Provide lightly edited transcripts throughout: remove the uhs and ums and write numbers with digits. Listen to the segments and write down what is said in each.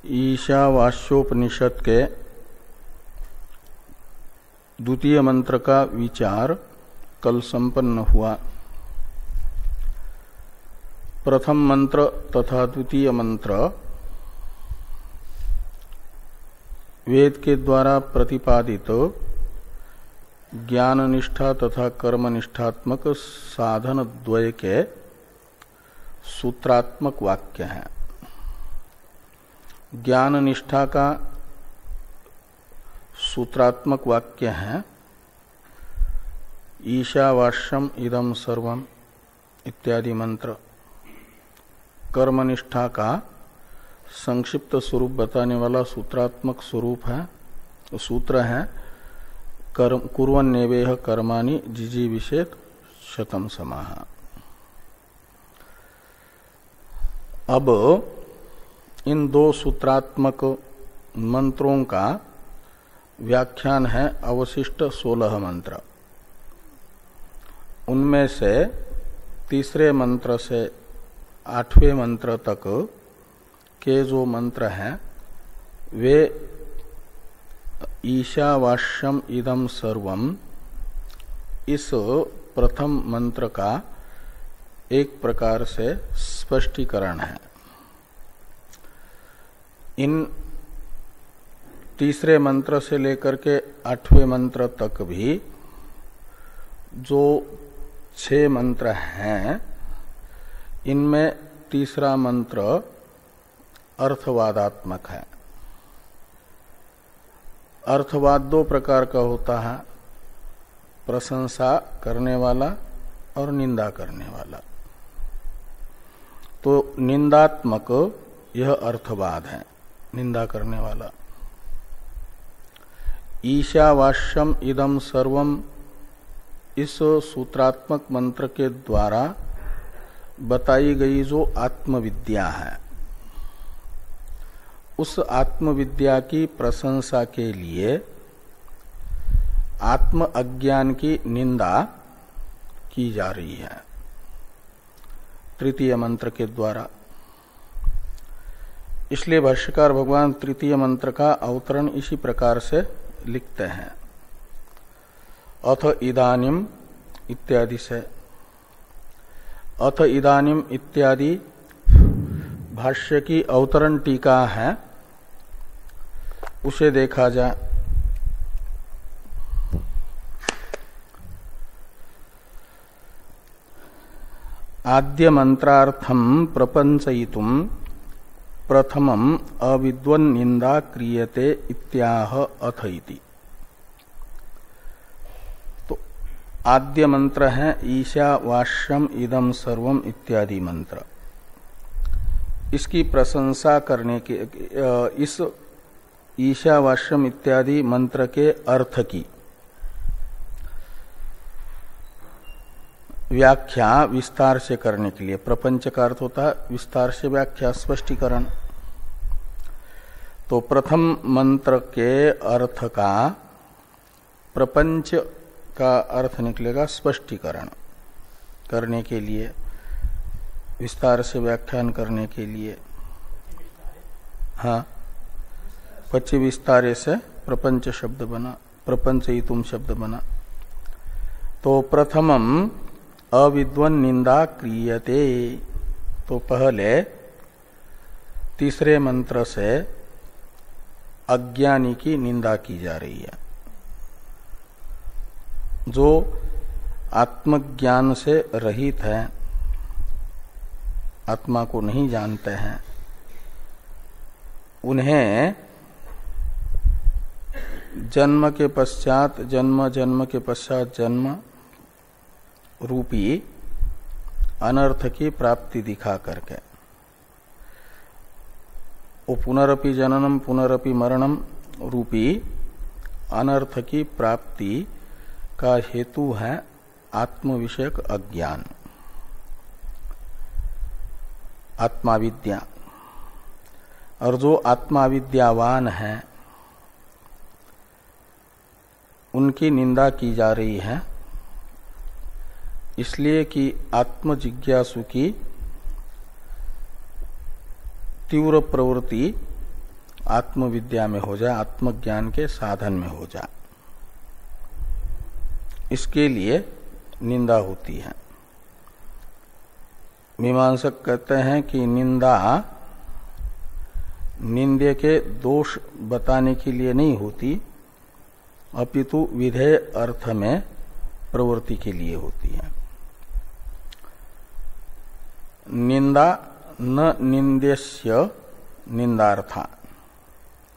ईशावास्योपनिषद के द्वितीय मंत्र का विचार कल संपन्न हुआ। प्रथम मंत्र तथा द्वितीय मंत्र वेद के द्वारा प्रतिपादित ज्ञान निष्ठा तथा कर्म निष्ठात्मक साधन द्वय के सूत्रात्मक वाक्य हैं। ज्ञान निष्ठा का सूत्रात्मक वाक्य है ईशावास्यम इदम सर्वम इत्यादि मंत्र। कर्मनिष्ठा का संक्षिप्त स्वरूप बताने वाला सूत्रात्मक स्वरूप है, सूत्र है कुर्वन्नेवेह कर्माणि जिजीविषेत शतम समाह। अब इन दो सूत्रात्मक मंत्रों का व्याख्यान है अवशिष्ट 16 मंत्र। उनमें से तीसरे मंत्र से 8वें मंत्र तक के जो मंत्र हैं वे ईशावास्यम इदम सर्वम इस प्रथम मंत्र का एक प्रकार से स्पष्टीकरण है। इन तीसरे मंत्र से लेकर के 8वें मंत्र तक भी जो 6 मंत्र हैं इनमें तीसरा मंत्र अर्थवादात्मक है। अर्थवाद दो प्रकार का होता है, प्रशंसा करने वाला और निंदा करने वाला। तो निंदात्मक यह अर्थवाद है, निंदा करने वाला। ईशावास्यम इदम सर्वम इस सूत्रात्मक मंत्र के द्वारा बताई गई जो आत्मविद्या है उस आत्मविद्या की प्रशंसा के लिए आत्म अज्ञान की निंदा की जा रही है तृतीय मंत्र के द्वारा। इसलिए भाष्यकार भगवान तृतीय मंत्र का अवतरण इसी प्रकार से लिखते हैं, अथ इदानीम इत्यादि से। अथ इदानीम इत्यादि भाष्य की अवतरण टीका है, उसे देखा जाए। आद्य मंत्रार्थम प्रपंचयितुम प्रथमम अविद्वन् निंदा क्रियते इत्याह अथ इति। तो आद्य मंत्र है ईशावास्यम इदम सर्वम इत्यादि मंत्र। इसकी प्रशंसा करने के इस ईशावास्यम इत्यादि मंत्र के अर्थ की व्याख्या विस्तार से करने के लिए, प्रपंच का अर्थ होता है विस्तार से व्याख्या, स्पष्टीकरण। तो प्रथम मंत्र के अर्थ का प्रपंच का अर्थ निकलेगा स्पष्टीकरण करने के लिए, विस्तार से व्याख्यान करने के लिए। हाँ, पच्ची विस्तारे से प्रपंच शब्द बना, प्रपंचयितुम शब्द बना। तो प्रथमम अविद्वन् निंदा क्रियते, तो पहले तीसरे मंत्र से अज्ञानी की निंदा की जा रही है, जो आत्मज्ञान से रहित है, आत्मा को नहीं जानते हैं। उन्हें जन्म के पश्चात जन्म, जन्म के पश्चात जन्म रूपी अनर्थ की प्राप्ति दिखा करके, वो पुनरपि जननम पुनरपि मरणम रूपी अनर्थ की प्राप्ति का हेतु है आत्म विषयक अज्ञान, आत्माविद्या। और जो आत्माविद्यावान है उनकी निंदा की जा रही है, इसलिए कि आत्म जिज्ञासु की तीव्र प्रवृत्ति आत्मविद्या में हो जाए, आत्मज्ञान के साधन में हो जाए, इसके लिए निंदा होती है। मीमांसक कहते हैं कि निंदा निंदे के दोष बताने के लिए नहीं होती, अपितु विधेय अर्थ में प्रवृत्ति के लिए होती है। निंदा न निंदेस्य निंदार्था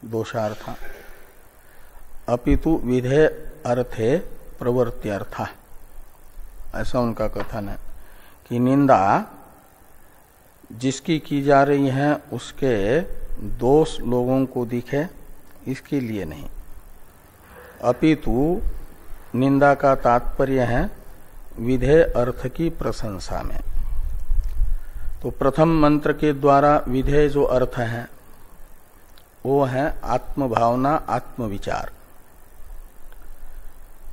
दोषार्था अपितु विधेय अर्थे प्रवृत्त्यर्था, ऐसा उनका कथन है कि निंदा जिसकी की जा रही है उसके दोष लोगों को दिखे इसके लिए नहीं, अपितु निंदा का तात्पर्य है विधेय अर्थ की प्रशंसा में। तो प्रथम मंत्र के द्वारा विधेय जो अर्थ है वो है आत्मभावना, आत्मविचार।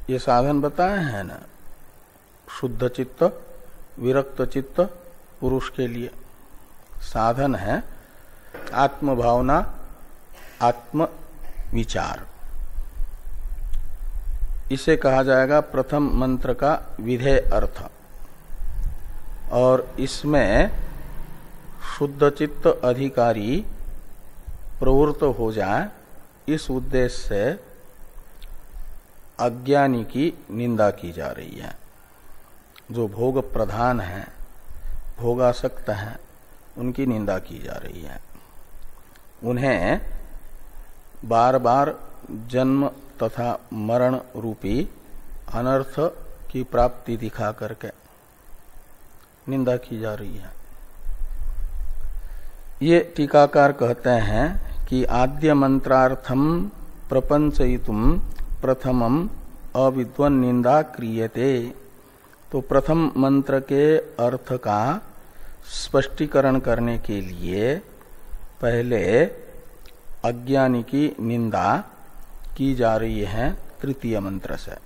ये साधन बताए हैं ना, शुद्ध चित्त, विरक्त चित्त पुरुष के लिए साधन है आत्मभावना, आत्मविचार। इसे कहा जाएगा प्रथम मंत्र का विधेय अर्थ। और इसमें शुद्ध चित्त अधिकारी प्रवृत्त हो जाए, इस उद्देश्य से अज्ञानी की निंदा की जा रही है। जो भोग प्रधान है, भोगासक्त है, उनकी निंदा की जा रही है। उन्हें बार बार जन्म तथा मरण रूपी अनर्थ की प्राप्ति दिखा करके निंदा की जा रही है। ये टीकाकार कहते हैं कि आद्य मंत्रार्थम प्रपंचयितुम प्रथमम अविद्वन निंदा क्रियते। तो प्रथम मंत्र के अर्थ का स्पष्टीकरण करने के लिए पहले अज्ञानी की निंदा की जा रही है तृतीय मंत्र से।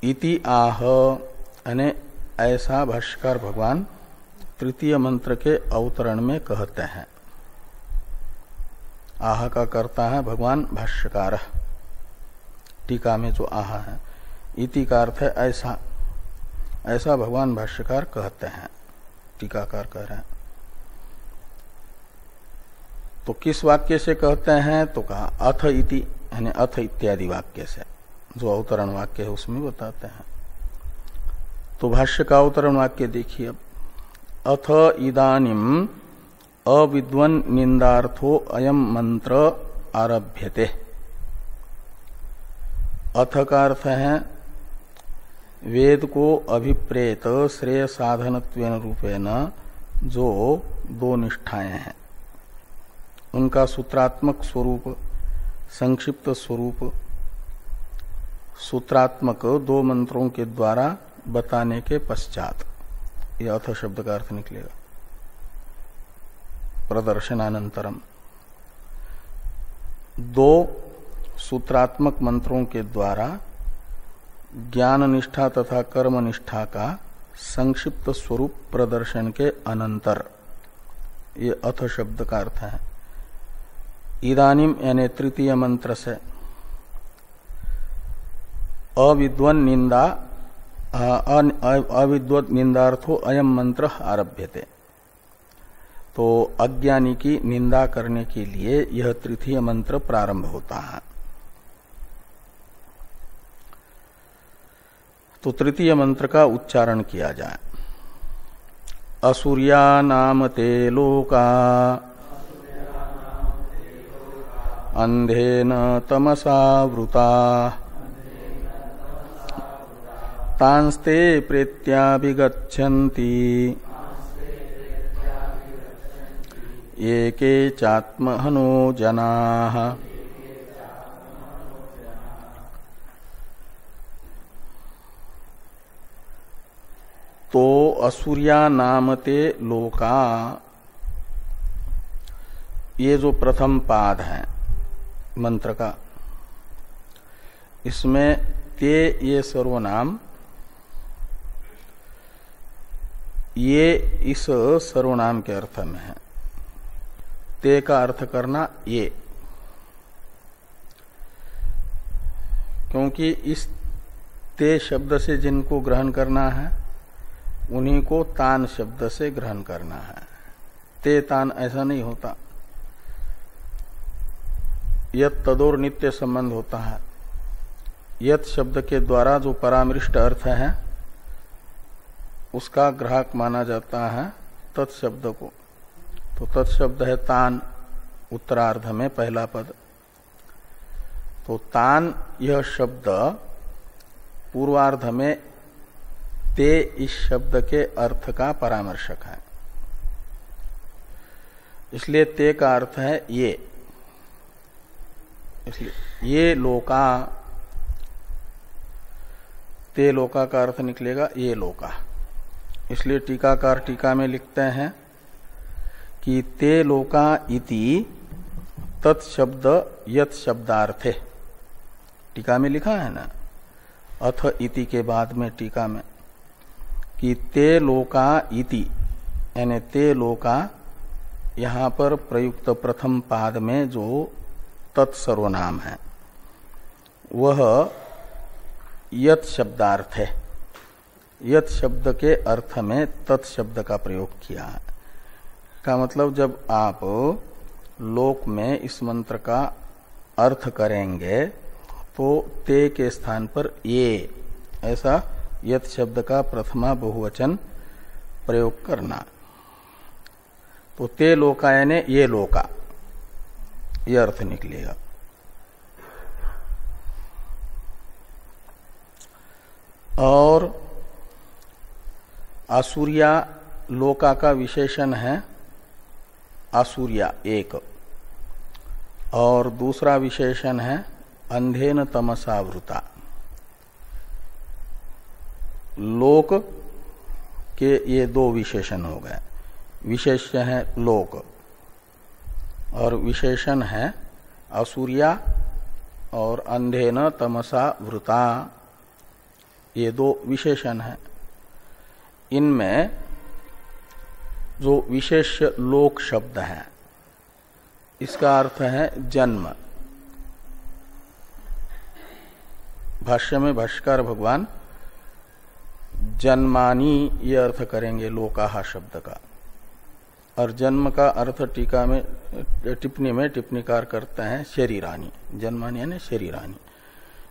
इति आह, यानी ऐसा भाष्यकार भगवान तृतीय मंत्र के अवतरण में कहते हैं। आह का करता है भगवान भाष्यकार, टीका में जो आह है, इति का अर्थ है ऐसा, ऐसा भगवान भाष्यकार कहते हैं, टीकाकार कह रहे हैं। तो किस वाक्य से कहते हैं? तो कहा अथ इति, यानी अथ इत्यादि वाक्य से, जो अवतरण वाक्य है उसमें बताते हैं। तो भाष्य का अवतरण वाक्य देखिए अब, अथ इदानीम अविद्वन निंदार्थो अयम मंत्र आरभ्यते। अथ का अर्थ है वेद को अभिप्रेत श्रेय साधनत्वेन रूपेण जो दो निष्ठाएं हैं, उनका सूत्रात्मक स्वरूप, संक्षिप्त स्वरूप, सूत्रात्मक दो मंत्रों के द्वारा बताने के पश्चात, यह अथ शब्द का अर्थ निकलेगा, प्रदर्शनानंतरम, दो सूत्रात्मक मंत्रों के द्वारा ज्ञान निष्ठा तथा कर्म निष्ठा का संक्षिप्त स्वरूप प्रदर्शन के अनंतर, ये अथ शब्द का अर्थ है। इदानीम यानी तृतीय मंत्र से अविद्वन निंदा, अविद्वत निंदार्थो अयम मंत्र आरभ्यते। तो अज्ञानी की निंदा करने के लिए यह तृतीय मंत्र प्रारंभ होता है। तो तृतीय मंत्र का उच्चारण किया जाए। असुर्या नाम ते लोका अंधेन तमसा वृता तांस्ते प्रेत्याभिगच्छन्ति एके चात्महनो जनाः। तो असुर्या नामते लोका, ये जो प्रथम पाद है मंत्र का, इसमें ते ये सर्वनाम, ये इस सर्वनाम के अर्थ में है, ते का अर्थ करना ये, क्योंकि इस ते शब्द से जिनको ग्रहण करना है उन्हीं को तान शब्द से ग्रहण करना है। ते तान ऐसा नहीं होता, यत तदोर नित्य संबंध होता है। यत शब्द के द्वारा जो परामृष्ट अर्थ है उसका ग्राहक माना जाता है तत्शब्द को। तो तत्शब्द है तान, उत्तरार्ध में पहला पद। तो तान यह शब्द पूर्वार्ध में ते इस शब्द के अर्थ का परामर्शक है, इसलिए ते का अर्थ है ये। इसलिए ये लोका, ते लोका का अर्थ निकलेगा ये लोका। इसलिए टीकाकार टीका में लिखते हैं कि ते लोका इति तत्शब्द यत शब्दार्थे। टीका में लिखा है ना, अथ इति के बाद में टीका में कि ते लोका इति, यानी ते लोका यहां पर प्रयुक्त प्रथम पाद में जो तत्सर्वनाम है वह यत शब्दार्थ है। यत शब्द के अर्थ में तत्शब्द का प्रयोग किया है। का मतलब जब आप लोक में इस मंत्र का अर्थ करेंगे तो ते के स्थान पर ये, ऐसा यत शब्द का प्रथमा बहुवचन प्रयोग करना। तो ते लोका यानी ये लोका, ये अर्थ निकलेगा। और आसूर्या लोका का विशेषण है आसूर्या एक, और दूसरा विशेषण है अंधेन तमसावृता। लोक के ये दो विशेषण हो गए। विशेष्य है लोक और विशेषण है आसूर्या और अंधेन तमसा वृता, ये दो विशेषण है। इनमें जो विशेष लोक शब्द है इसका अर्थ है जन्म। भाष्य में भाष्यकार भगवान जन्मानी ये अर्थ करेंगे लोकाहा शब्द का, और जन्म का अर्थ टीका में टिप्पणी में टिप्पणीकार करते हैं शरीरानी। जन्मानी यानी शरीरानी,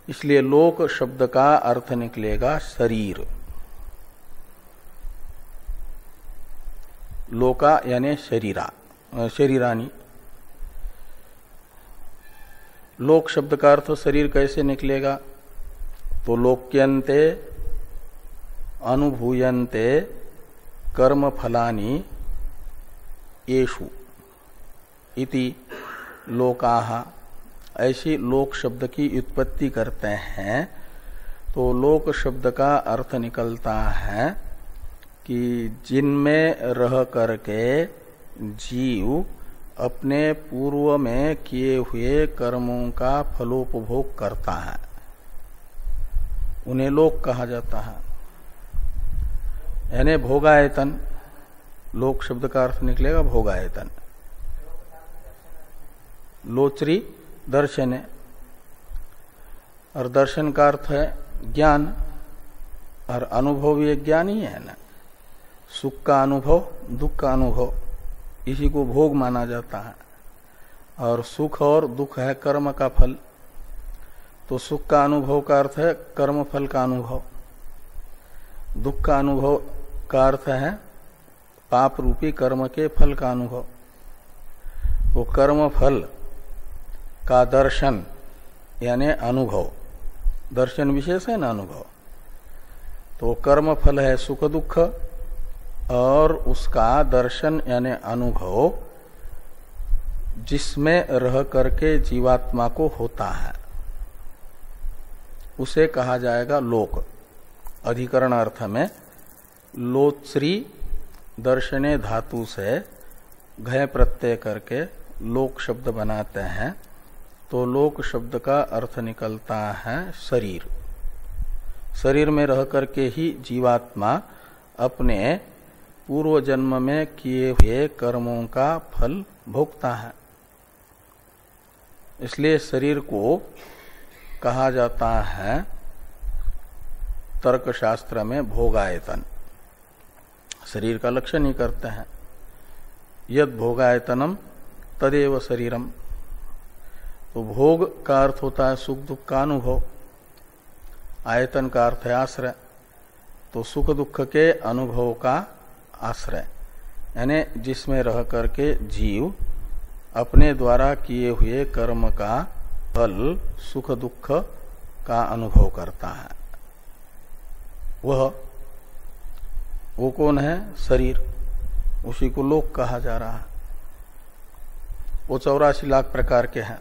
इसलिए लोक शब्द का अर्थ निकलेगा शरीर। लोका यानी शरीरा, शरीरानी। लोक शब्द का अर्थ शरीर कैसे निकलेगा? तो लोक्यन्ते अनुभूयन्ते कर्म फलानि येषु इति लोकाहा, ऐसी लोक शब्द की उत्पत्ति करते हैं। तो लोक शब्द का अर्थ निकलता है कि जिनमें रह करके जीव अपने पूर्व में किए हुए कर्मों का फलोपभोग करता है, उन्हें लोक कहा जाता है। यानी भोगायतन, लोक शब्द का अर्थ निकलेगा भोगायतन। लोचरी दर्शन है, और दर्शन का अर्थ है ज्ञान, और अनुभव ये ज्ञान ही है ना। सुख का अनुभव, दुख का अनुभव, इसी को भोग माना जाता है। और सुख और दुख है कर्म का फल। तो सुख का अनुभव का अर्थ है कर्म फल का अनुभव, दुख का अनुभव का अर्थ है पाप रूपी कर्म के फल का अनुभव। वो कर्म फल का दर्शन यानी अनुभव, दर्शन विशेष है ना अनुभव। तो कर्म फल है सुख दुख, और उसका दर्शन यानी अनुभव जिसमें रह करके जीवात्मा को होता है उसे कहा जाएगा लोक। अधिकरण अर्थ में लोत्सरी दर्शने धातु से घय प्रत्यय करके लोक शब्द बनाते हैं। तो लोक शब्द का अर्थ निकलता है शरीर। शरीर में रह करके ही जीवात्मा अपने पूर्व जन्म में किए हुए कर्मों का फल भोगता है। इसलिए शरीर को कहा जाता है तर्कशास्त्र में भोगायतन। शरीर का लक्षण ही करते हैं, यद भोगायतनम तदेव शरीरम। तो भोग का अर्थ होता है सुख दुख का अनुभव, आयतन का अर्थ है आश्रय। तो सुख दुख के अनुभव का आश्रय, यानी जिसमें रह करके जीव अपने द्वारा किए हुए कर्म का फल सुख दुख का अनुभव करता है, वो कौन है? शरीर। उसी को लोक कहा जा रहा है। वो 84 लाख प्रकार के हैं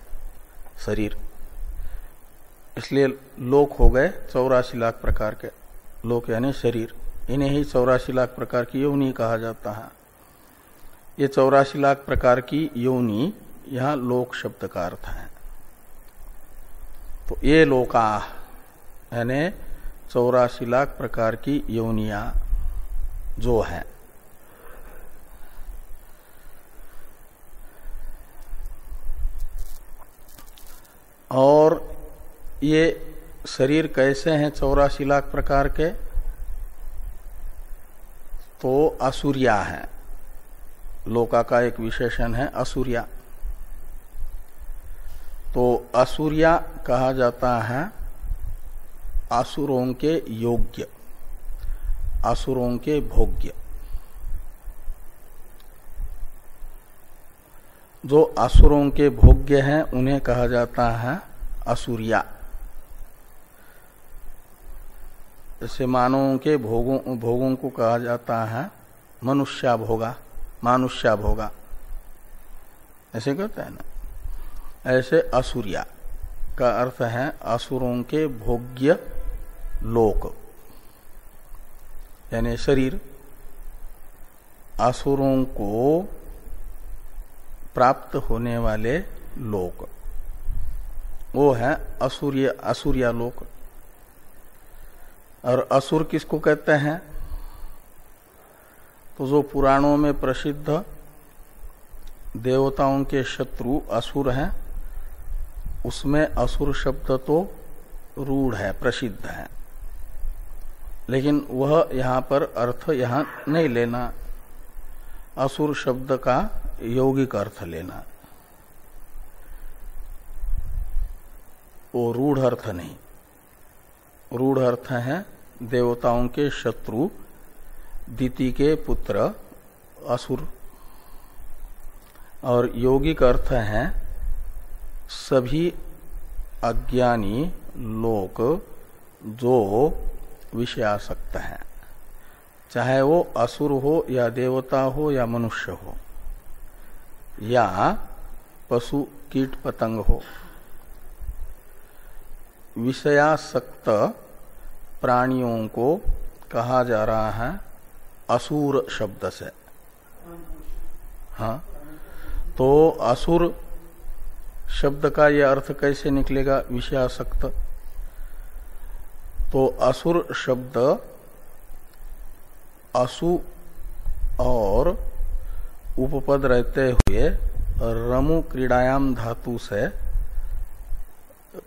शरीर, इसलिए लोक हो गए 84 लाख प्रकार के। लोक यानी शरीर, इन्हें ही 84 लाख प्रकार की योनि कहा जाता है। ये 84 लाख प्रकार की योनि यहाँ लोक शब्द का अर्थ है। तो ये लोका यानी 84 लाख प्रकार की योनियां जो है, और ये शरीर कैसे हैं 84 लाख प्रकार के? तो असुरिया है। लोका का एक विशेषण है असुरिया। तो असुरिया कहा जाता है असुरों के योग्य, असुरों के भोग्य। जो असुरों के भोग्य हैं उन्हें कहा जाता है असुरिया। जैसे मानवों के भोगों को कहा जाता है मनुष्या भोगा, मानुष्या भोगा, ऐसे कहते हैं ना। ऐसे असुरिया का अर्थ है असुरों के भोग्य लोक, यानी शरीर असुरों को प्राप्त होने वाले लोक, वो है असुरिया लोक। और असुर किसको कहते हैं? तो जो पुराणों में प्रसिद्ध देवताओं के शत्रु असुर हैं, उसमें असुर शब्द तो रूढ़ है, प्रसिद्ध है, लेकिन वह यहाँ पर अर्थ यहाँ नहीं लेना, असुर शब्द का यौगिक अर्थ लेना, वो रूढ़ अर्थ नहीं। रूढ़ अर्थ है देवताओं के शत्रु, दिति के पुत्र असुर, और यौगिक अर्थ है सभी अज्ञानी लोक जो विषयासक्त हैं, चाहे वो असुर हो या देवता हो या मनुष्य हो या पशु कीट पतंग हो। विषयासक्त प्राणियों को कहा जा रहा है असुर शब्द से। हाँ, तो असुर शब्द का यह अर्थ कैसे निकलेगा? विषयासक्त। तो असुर शब्द असु और उपपद रहते हुए रमु क्रीड़ायाम धातु से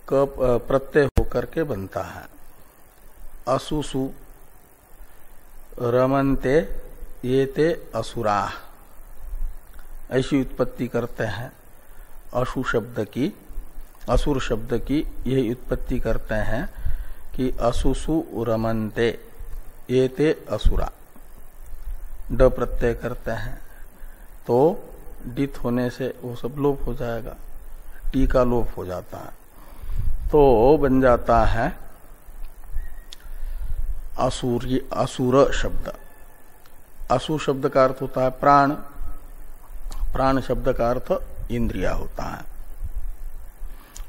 प्रत्यय होकर के बनता है। असुसु रमन्ते ये ते असुरा, ऐसी उत्पत्ति करते हैं असु शब्द की, असुर शब्द की यही उत्पत्ति करते हैं कि असुसु रमन्ते ये ते असुरा, ड प्रत्यय करते हैं तो डित होने से वो सब लोप हो जाएगा, टी का लोप हो जाता है, तो बन जाता है असुर शब्द। असु शब्द का अर्थ होता है प्राण, प्राण शब्द का अर्थ इंद्रिया होता है।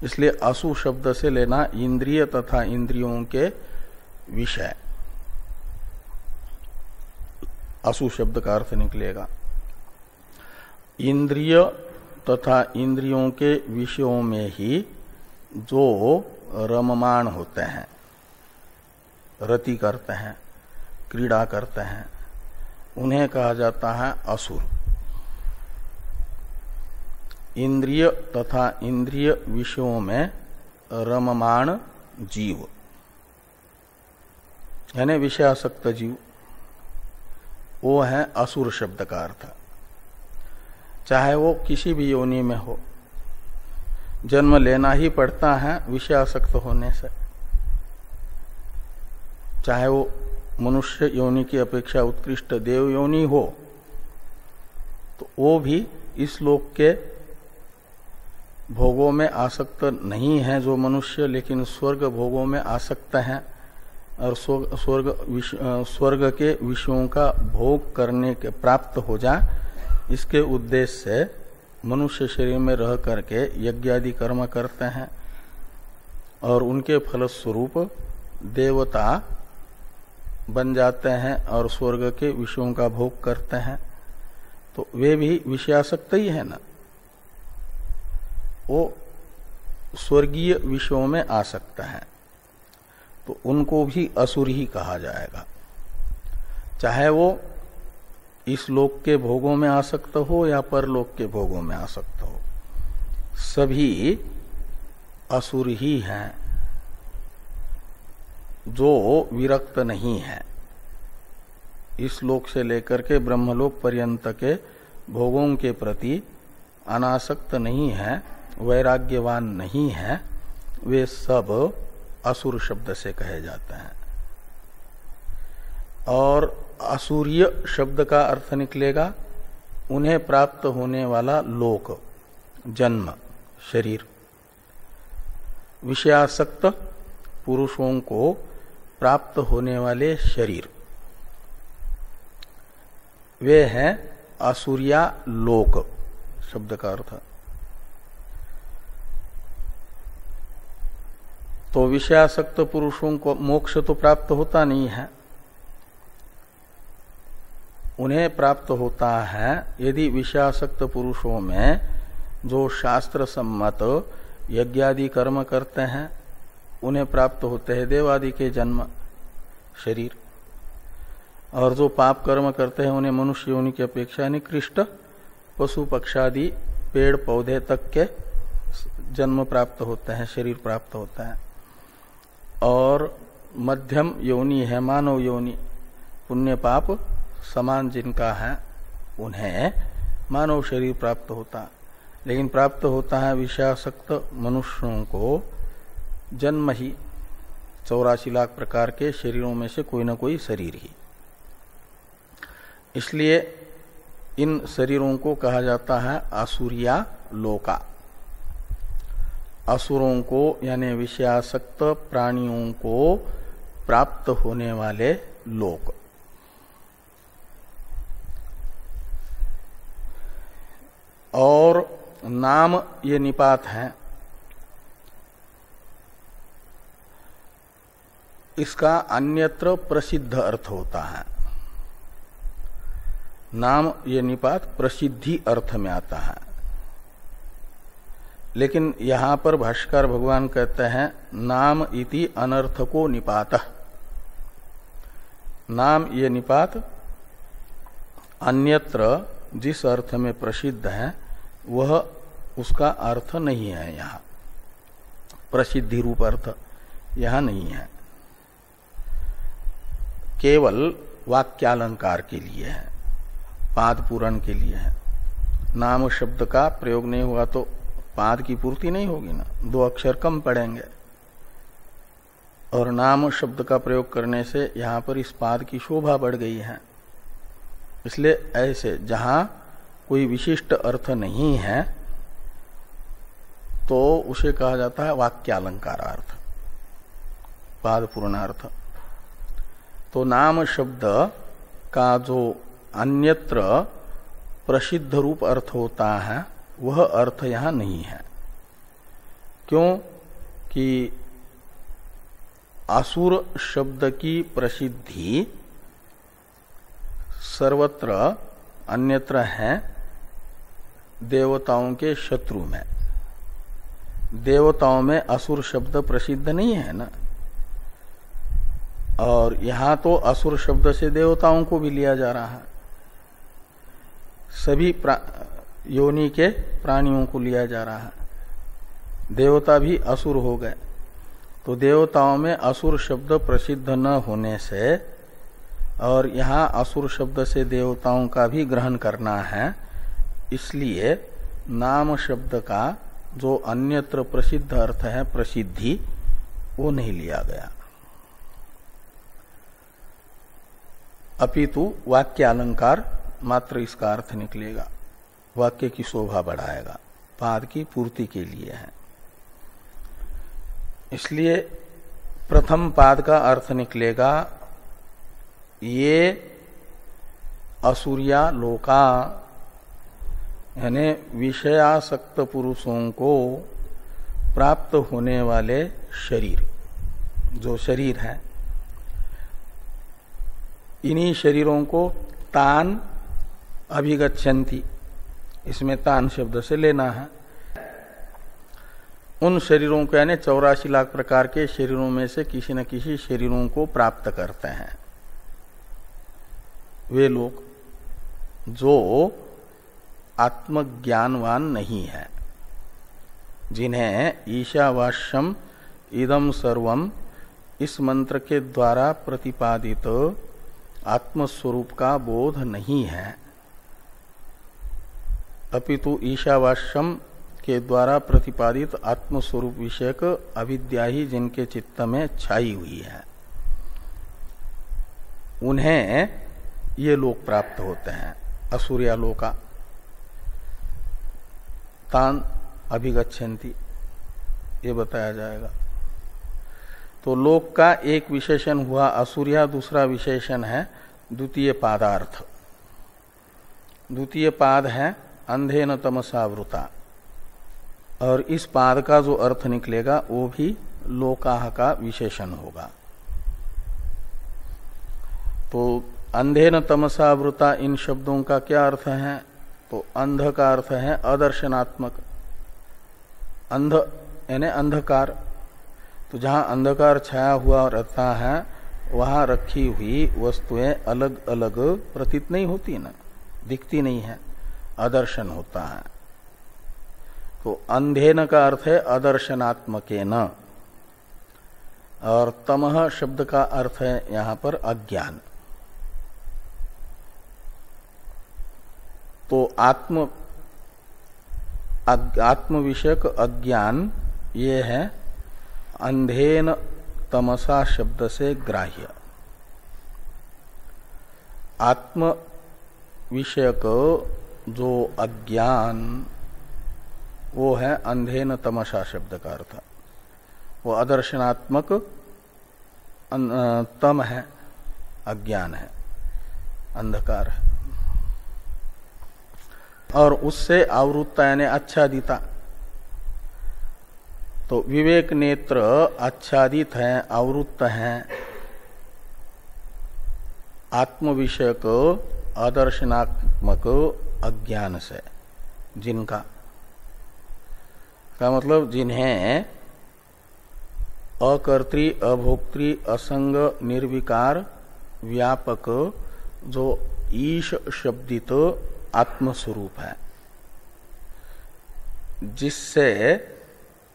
इसलिए असु शब्द से लेना इंद्रिय तथा इंद्रियों के विषय, असु शब्द का अर्थ निकलेगा। इंद्रिय तथा इंद्रियों के विषयों में ही जो रममाण होते हैं, रति करते हैं, क्रीड़ा करते हैं, उन्हें कहा जाता है असुर। इंद्रिय तथा इंद्रिय विषयों में रममाण जीव यानी विषयासक्त जीव, वो है असुर शब्द का अर्थ। चाहे वो किसी भी योनि में हो, जन्म लेना ही पड़ता है विषयासक्त होने से। चाहे वो मनुष्य योनि की अपेक्षा उत्कृष्ट देव योनि हो, तो वो भी इस लोक के भोगों में आसक्त नहीं है जो मनुष्य, लेकिन स्वर्ग भोगों में आसक्त हैं और स्वर्ग के विषयों का भोग करने के प्राप्त हो जाए, इसके उद्देश्य से मनुष्य शरीर में रह करके यज्ञ आदि कर्म करते हैं और उनके फलस्वरूप देवता बन जाते हैं और स्वर्ग के विषयों का भोग करते हैं। तो वे भी विषयासक्त ही है ना, वो स्वर्गीय विषयों में आसक्त हैं, तो उनको भी असुर ही कहा जाएगा। चाहे वो इस लोक के भोगों में आसक्त हो या परलोक के भोगों में आसक्त हो, सभी असुर ही हैं जो विरक्त नहीं है। इस लोक से लेकर के ब्रह्मलोक पर्यंत के भोगों के प्रति अनासक्त नहीं है, वैराग्यवान नहीं है, वे सब असुर शब्द से कहे जाते हैं। और असुरीय शब्द का अर्थ निकलेगा उन्हें प्राप्त होने वाला लोक, जन्म, शरीर। विषयासक्त पुरुषों को प्राप्त होने वाले शरीर, वे हैं असुरिया लोक शब्द का अर्थ। तो विषयासक्त पुरुषों को मोक्ष तो प्राप्त होता नहीं है, उन्हें प्राप्त होता है यदि विषयासक्त पुरुषों में जो शास्त्र सम्मत यज्ञादि कर्म करते हैं, उन्हें प्राप्त होते हैं देवादि के जन्म, शरीर। और जो पाप कर्म करते हैं उन्हें मनुष्य योनि की अपेक्षा निकृष्ट पशु पक्षादि पेड़ पौधे तक के जन्म प्राप्त होते हैं, शरीर प्राप्त होता है। और मध्यम योनि है मानव योनि, पुण्य पाप समान जिनका है उन्हें मानव शरीर प्राप्त होता, लेकिन प्राप्त होता है विषयासक्त मनुष्यों को जन्म ही 84 लाख प्रकार के शरीरों में से कोई न कोई शरीर ही। इसलिए इन शरीरों को कहा जाता है असुरिया लोका। असुरों को यानी विषयासक्त प्राणियों को प्राप्त होने वाले लोक। और नाम ये निपात है, इसका अन्यत्र प्रसिद्ध अर्थ होता है। नाम ये निपात प्रसिद्धि अर्थ में आता है, लेकिन यहां पर भाष्यकार भगवान कहते हैं नाम इति अनर्थको निपातः। नाम ये निपात अन्यत्र जिस अर्थ में प्रसिद्ध है वह उसका अर्थ नहीं है, यहाँ प्रसिद्धि रूप अर्थ यहाँ नहीं है, केवल वाक्यालंकार के लिए है, पाद पूरण के लिए है। नाम शब्द का प्रयोग नहीं हुआ तो पाद की पूर्ति नहीं होगी ना, 2 अक्षर कम पड़ेंगे। और नाम शब्द का प्रयोग करने से यहां पर इस पाद की शोभा बढ़ गई है। इसलिए ऐसे जहां कोई विशिष्ट अर्थ नहीं है तो उसे कहा जाता है वाक्यालंकारार्थ, पाद पूर्णार्थ। तो नाम शब्द का जो अन्यत्र प्रसिद्ध रूप अर्थ होता है वह अर्थ यहां नहीं है। क्यों कि असुर शब्द की प्रसिद्धि सर्वत्र अन्यत्र है देवताओं के शत्रु में। देवताओं में असुर शब्द प्रसिद्ध नहीं है ना, और यहां तो असुर शब्द से देवताओं को भी लिया जा रहा है। सभी योनि के प्राणियों को लिया जा रहा है। देवता भी असुर हो गए, तो देवताओं में असुर शब्द प्रसिद्ध न होने से और यहाँ असुर शब्द से देवताओं का भी ग्रहण करना है, इसलिए नाम शब्द का जो अन्यत्र प्रसिद्ध अर्थ है प्रसिद्धि, वो नहीं लिया गया। अपितु वाक्य अलंकार मात्र इसका अर्थ निकलेगा, वाक्य की शोभा बढ़ाएगा, पाद की पूर्ति के लिए है। इसलिए प्रथम पाद का अर्थ निकलेगा ये असुरिया लोका, यानी विषयासक्त पुरुषों को प्राप्त होने वाले शरीर, जो शरीर है, इन्हीं शरीरों को तान अभिगच्छन्ति, इसमें तान शब्द से लेना है। उन शरीरों को यानी 84 लाख प्रकार के शरीरों में से किसी न किसी शरीरों को प्राप्त करते हैं वे लोग जो आत्मज्ञानवान नहीं है, जिन्हें ईशावास्यम इदम सर्वम इस मंत्र के द्वारा प्रतिपादित आत्मस्वरूप का बोध नहीं है, अपितु ईशावास्यम के द्वारा प्रतिपादित आत्मस्वरूप विषयक अविद्या ही जिनके चित्त में छाई हुई है, उन्हें ये लोक प्राप्त होते हैं। असुरिया लोका तान अभिगच्छन्ति, ये बताया जाएगा। तो लोक का एक विशेषण हुआ असुरिया, दूसरा विशेषण है द्वितीय पादार्थ। द्वितीय पाद है अंधेन तमसावृता, और इस पाद का जो अर्थ निकलेगा वो भी लोकाह का विशेषण होगा। तो अंधेन तमसावृता इन शब्दों का क्या अर्थ है? तो अंध का अर्थ है अदर्शनात्मक, अंध यानी अंधकार। तो जहां अंधकार छाया हुआ रहता है वहां रखी हुई वस्तुएं अलग अलग प्रतीत नहीं होती ना, दिखती नहीं है, अदर्शन होता है। तो अंधेन का अर्थ है अदर्शनात्मकेन, और तमह शब्द का अर्थ है यहां पर अज्ञान। तो आत्म विषयक अज्ञान ये है अंधेन तमसा शब्द से ग्राह्य। आत्म विषयक जो अज्ञान वो है अंधेन तमसा शब्द का अर्थ, वो अदर्शनात्मक तम है, अज्ञान है, अंधकार है। और उससे आवृत्ता यानी आच्छादिता। तो विवेक नेत्र आच्छादित है, आवृत्त है आत्म विषयक अदर्शनात्मक अज्ञान से, जिनका का मतलब जिन्हें अकर्त्री अभोक्त्री असंग निर्विकार व्यापक जो ईश शब्दित आत्मस्वरूप है, जिससे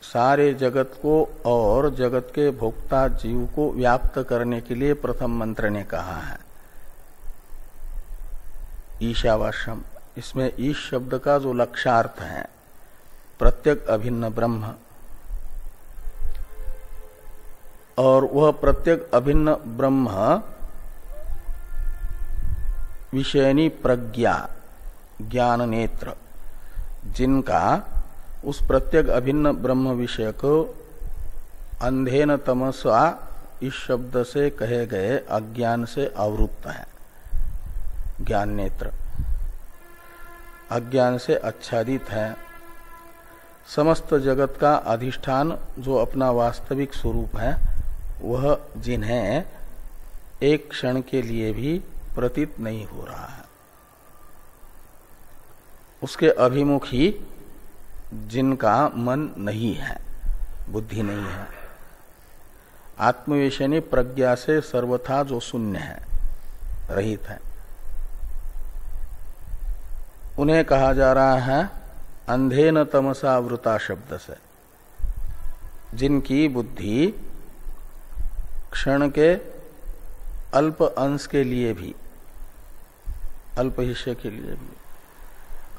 सारे जगत को और जगत के भोक्ता जीव को व्याप्त करने के लिए प्रथम मंत्र ने कहा है ईशावास्यम। इसमें ईश शब्द का जो लक्ष्यार्थ है प्रत्यक अभिन्न ब्रह्म, और वह प्रत्यक अभिन्न ब्रह्म विषयनी प्रज्ञा ज्ञान नेत्र, जिनका उस प्रत्यक अभिन्न ब्रह्म विषय को अंधेन तमसा इस शब्द से कहे गए अज्ञान से आवृत्त है। ज्ञान नेत्र अज्ञान से आच्छादित है। समस्त जगत का अधिष्ठान जो अपना वास्तविक स्वरूप है वह जिन्हें एक क्षण के लिए भी प्रतीत नहीं हो रहा है, उसके अभिमुख ही जिनका मन नहीं है, बुद्धि नहीं है, आत्मविषयनी प्रज्ञा से सर्वथा जो शून्य है, रहित है, उन्हें कहा जा रहा है अंधेन तमसा वृता शब्द से, जिनकी बुद्धि क्षण के अल्प अंश के लिए भी, अल्प हिस्से के लिए भी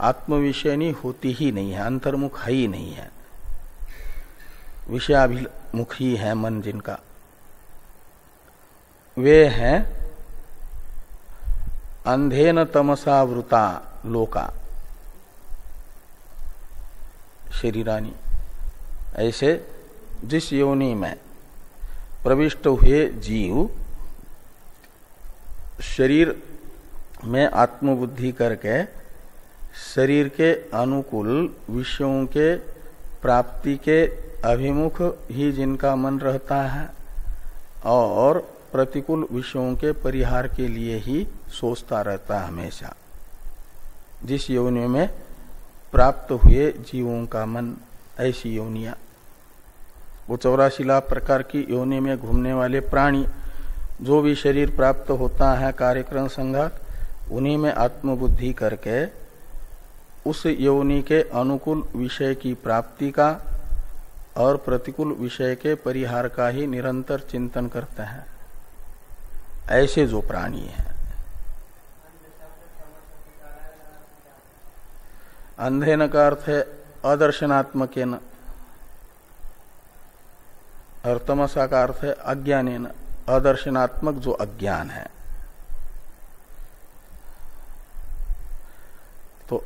आत्मविषयनी होती ही नहीं है, अंतर्मुख है ही नहीं है, विषयाभिमुख ही है मन जिनका, वे हैं अंधेन तमसा वृता लोका शरीरानी। ऐसे जिस योनि में प्रविष्ट हुए जीव शरीर में आत्मबुद्धि करके शरीर के अनुकूल विषयों के प्राप्ति के अभिमुख ही जिनका मन रहता है और प्रतिकूल विषयों के परिहार के लिए ही सोचता रहता है हमेशा, जिस योनि में प्राप्त हुए जीवों का मन, ऐसी योनियां, वो 84 लाख प्रकार की योनि में घूमने वाले प्राणी, जो भी शरीर प्राप्त होता है कार्यक्रम संघात, उन्हीं में आत्मबुद्धि करके उस योनि के अनुकूल विषय की प्राप्ति का और प्रतिकूल विषय के परिहार का ही निरंतर चिंतन करते हैं। ऐसे जो प्राणी हैं, अंधेन का अर्थ है अदर्शनात्मकेन और तमसा का अर्थ है अज्ञानेन, अदर्शनात्मक जो अज्ञान है। तो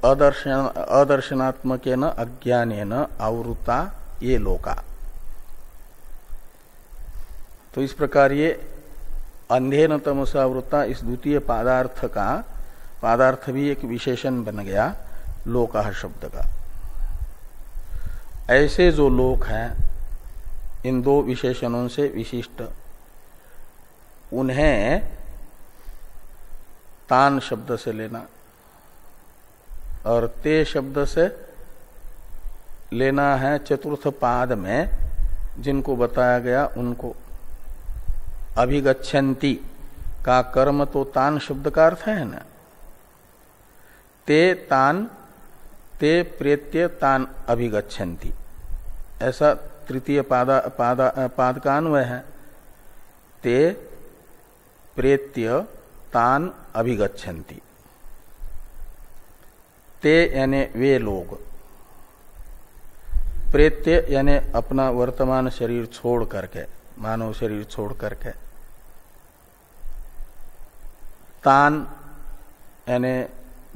अदर्शनात्मकेन अज्ञानेन आवृता ये लोका। तो इस प्रकार ये अंधेन तमसावृता इस द्वितीय पादार्थ का, पादार्थ भी एक विशेषण बन गया लोका शब्द का। ऐसे जो लोक हैं इन दो विशेषणों से विशिष्ट, उन्हें तान शब्द से लेना और ते शब्द से लेना है चतुर्थ पाद में जिनको बताया गया उनको। अभिगच्छन्ति का कर्म तो तान शब्द का अर्थ है ना, ते तान, ते प्रेत्य तान अभिगच्छन्ति, ऐसा तृतीय पाद का अन्वय है। ते प्रेत्य तान अभिगच्छन्ति, ते यानी वे लोग, प्रेत्य यानी अपना वर्तमान शरीर छोड़ करके, मानव शरीर छोड़ करके, तान यानी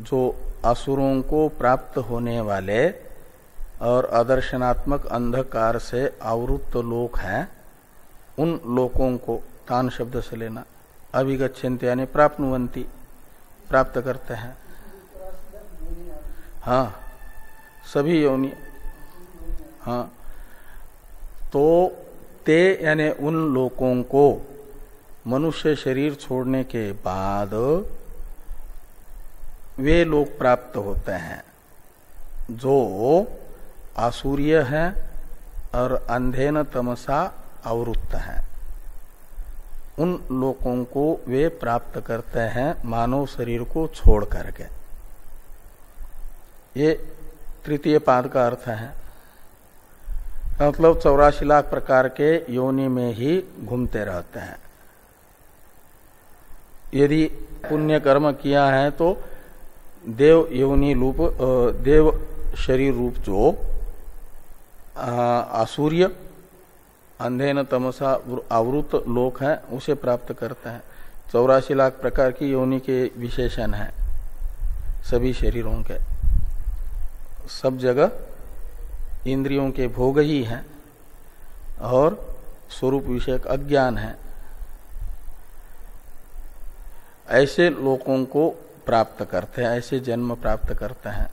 जो असुरों को प्राप्त होने वाले और अदर्शनात्मक अंधकार से आवृत्त लोक हैं, उन लोकों को तान शब्द से लेना। अभिगच्छन्ति यानी प्राप्नुवन्ति, प्राप्त करते हैं। हाँ, सभी योनि। हाँ, तो ते यानी उन लोकों को मनुष्य शरीर छोड़ने के बाद वे लोग प्राप्त होते हैं जो आसुर्य है और अंधेन तमसा आवृत्त है। उन लोकों को वे प्राप्त करते हैं मानव शरीर को छोड़ करके। ये तृतीय पाद का अर्थ है। मतलब 84 लाख प्रकार के योनि में ही घूमते रहते हैं। यदि पुण्य कर्म किया है तो देव योनि रूप, देव शरीर रूप जो आसूर्य अंधेन तमसा आवृत लोक है उसे प्राप्त करते हैं। 84 लाख प्रकार की योनि के विशेषण है सभी शरीरों के। सब जगह इंद्रियों के भोग ही हैं और स्वरूप विषयक अज्ञान है। ऐसे लोगों को प्राप्त करते हैं, ऐसे जन्म प्राप्त करते हैं।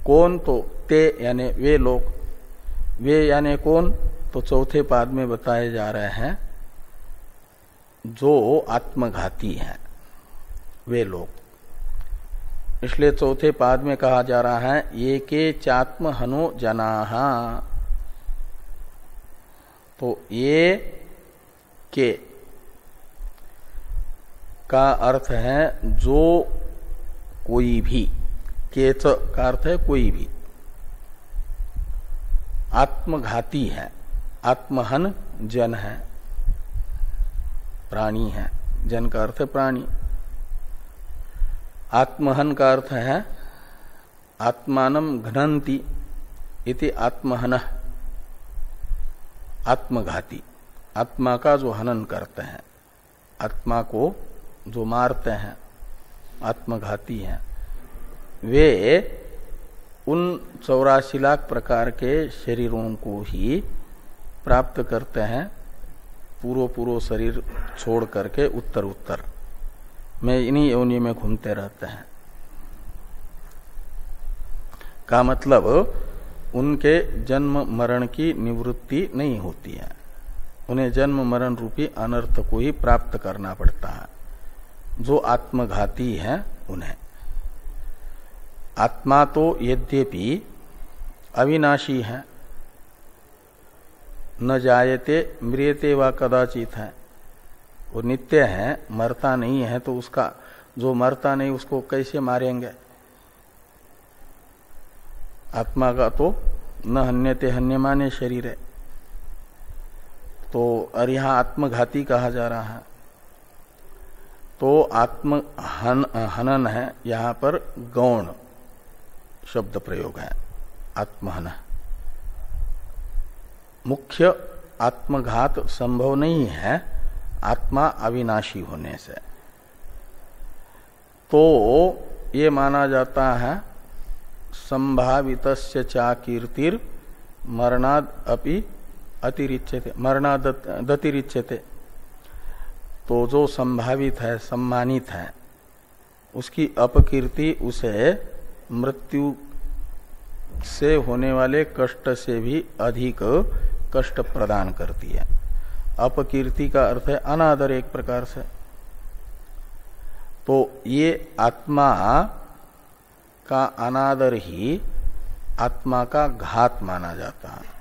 कौन? तो ते यानी वे लोग। वे यानी कौन? तो चौथे पाद में बताए जा रहे हैं जो आत्मघाती हैं वे लोग। इसलिए चौथे पाद में कहा जा रहा है ये के चात्म हनो जनाहा। तो ये के का अर्थ है जो कोई भी, केच का अर्थ है कोई भी, आत्मघाती है, आत्महन जन है, प्राणी है, जन का अर्थ है प्राणी। आत्महन का अर्थ है आत्मानम घ्नन्ति इति आत्महन, आत्मघाती, आत्मा का जो हनन करते हैं, आत्मा को जो मारते हैं, आत्मघाती हैं, वे उन 84 लाख प्रकार के शरीरों को ही प्राप्त करते हैं, पूर्व शरीर छोड़ करके उत्तर उत्तर में इन्हीं योनि में घूमते रहते हैं। का मतलब उनके जन्म मरण की निवृत्ति नहीं होती है, उन्हें जन्म मरण रूपी अनर्थ को ही प्राप्त करना पड़ता है, जो आत्मघाती है उन्हें। आत्मा तो यद्यपि अविनाशी है, न जायते म्रियते वा कदाचित है, वो नित्य है, मरता नहीं है, तो उसका जो मरता नहीं उसको कैसे मारेंगे? आत्मा का तो न हन्यते हन्यमाने शरीर है, तो और यहाँ आत्मघाती कहा जा रहा है, तो आत्म हनन है, यहाँ पर गौण शब्द प्रयोग है, आत्महन। मुख्य आत्मघात संभव नहीं है आत्मा अविनाशी होने से, तो ये माना जाता है संभावितस्य चा कीर्तिर मरणाद अपि अतिरिच्यते, मरणादतिरिच्यते। तो जो संभावित है, सम्मानित है, उसकी अपकीर्ति उसे मृत्यु से होने वाले कष्ट से भी अधिक कष्ट प्रदान करती है। अपकीर्ति का अर्थ है अनादर एक प्रकार से। तो ये आत्मा का अनादर ही आत्मा का घात माना जाता है।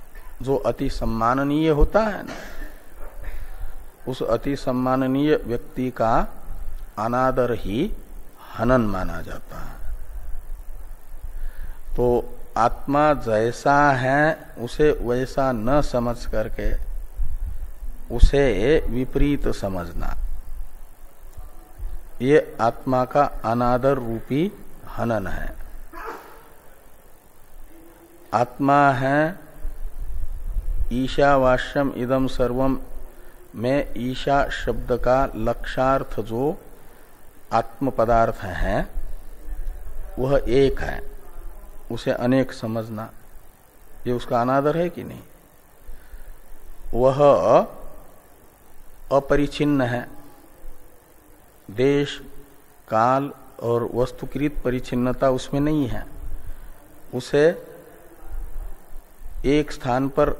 जो अति सम्माननीय होता है ना, उस अति सम्माननीय व्यक्ति का अनादर ही हनन माना जाता है। तो आत्मा जैसा है उसे वैसा न समझ करके उसे विपरीत समझना, ये आत्मा का अनादर रूपी हनन है। आत्मा है ईशावास्यम इदम सर्वम में ईशा शब्द का लक्षार्थ जो आत्म पदार्थ है वह एक है, उसे अनेक समझना, ये उसका अनादर है कि नहीं? वह अपरिचिन्न है, देश काल और वस्तुकृत परिचिन्नता उसमें नहीं है। उसे एक स्थान पर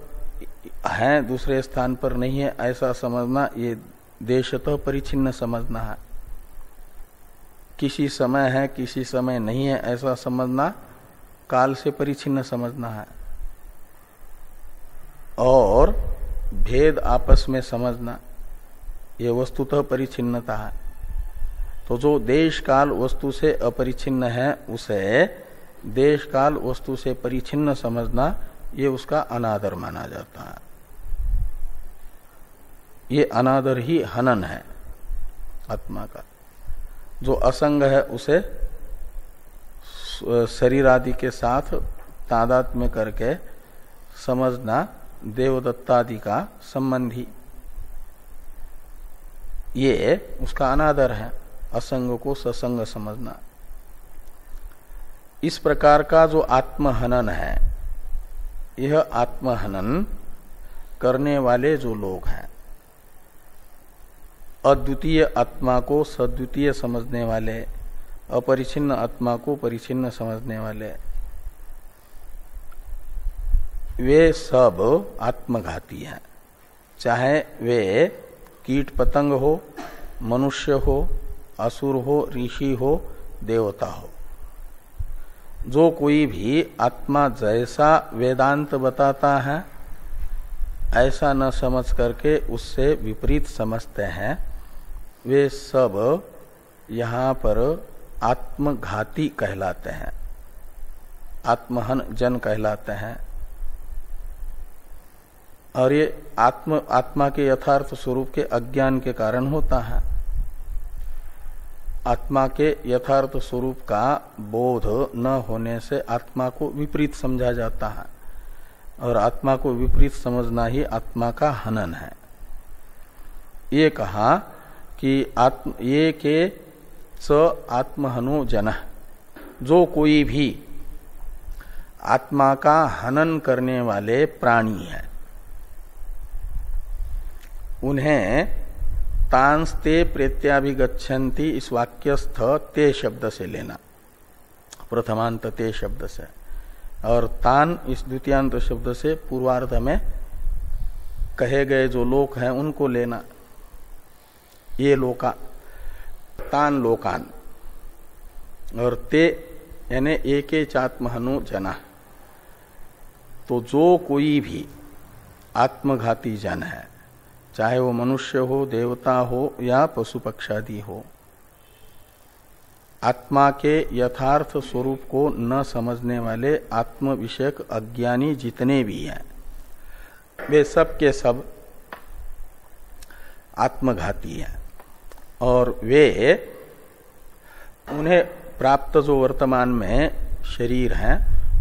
है, दूसरे स्थान पर नहीं है, ऐसा समझना ये देशतः परिचिन्न समझना है। किसी समय है किसी समय नहीं है ऐसा समझना काल से परिचिन्न समझना है। और भेद आपस में समझना ये वस्तुतः परिचिन्नता है। तो जो देश काल वस्तु से अपरिचिन्न है उसे देश काल वस्तु से परिचिन्न समझना ये उसका अनादर माना जाता है। ये अनादर ही हनन है आत्मा का। जो असंग है उसे शरीर आदि के साथ तादात्म्य करके समझना देवदत्तादि का संबंधी, ये उसका अनादर है। असंग को ससंग समझना, इस प्रकार का जो आत्महनन है, यह आत्महनन करने वाले जो लोग हैं, अद्वितीय आत्मा को सद्वितीय समझने वाले, अपरिचिन्न आत्मा को परिचिन्न समझने वाले, वे सब आत्मघाती हैं। चाहे वे कीट पतंग हो, मनुष्य हो, असुर हो, ऋषि हो, देवता हो। जो कोई भी आत्मा जैसा वेदांत बताता है ऐसा न समझ करके उससे विपरीत समझते हैं, वे सब यहाँ पर आत्मघाती कहलाते हैं। आत्महन जन कहलाते हैं। और ये आत्मा के यथार्थ स्वरूप के अज्ञान के कारण होता है। आत्मा के यथार्थ स्वरूप का बोध न होने से आत्मा को विपरीत समझा जाता है, और आत्मा को विपरीत समझना ही आत्मा का हनन है। ये कहा कि ये के स आत्महनो जनः, जो कोई भी आत्मा का हनन करने वाले प्राणी है उन्हें तांस्ते प्रेत्याभिगच्छन्ति, इस वाक्यस्थ ते शब्द से लेना, प्रथमांत ते शब्द से, और तान इस द्वितीयांत शब्द से पूर्वार्ध में कहे गए जो लोक हैं उनको लेना। ये लोका, तान लोकान, और ते यानी एके चात्महनो जना। तो जो कोई भी आत्मघाती जन है, चाहे वो मनुष्य हो, देवता हो या पशु पक्षादि हो, आत्मा के यथार्थ स्वरूप को न समझने वाले आत्म विषयक अज्ञानी जितने भी हैं, वे सब के सब आत्मघाती हैं। और वे उन्हें प्राप्त जो वर्तमान में शरीर है,